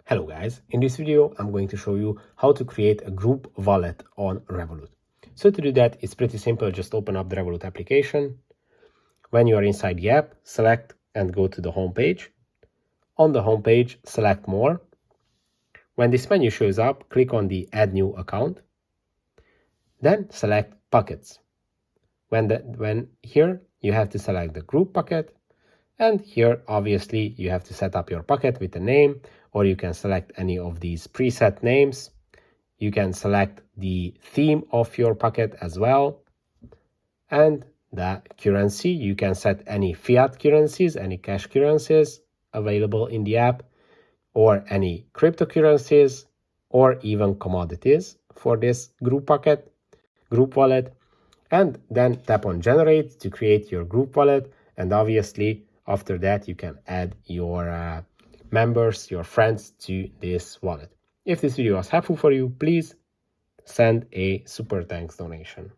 Hello guys, in this video I'm going to show you how to create a group wallet on Revolut. So to do that, it's pretty simple. Just open up the Revolut application. When you are inside the app, select and go to the home page. On the home page, select more. When this menu shows up, click on the add new account. Then select pockets. When here you have to select the group pocket. And here, obviously, you have to set up your pocket with a name, or you can select any of these preset names. You can select the theme of your pocket as well. And the currency, you can set any fiat currencies, any cash currencies available in the app, or any cryptocurrencies, or even commodities for this group wallet. And then tap on generate to create your group wallet. And obviously, after that, you can add your members, your friends to this wallet. If this video was helpful for you, please send a super thanks donation.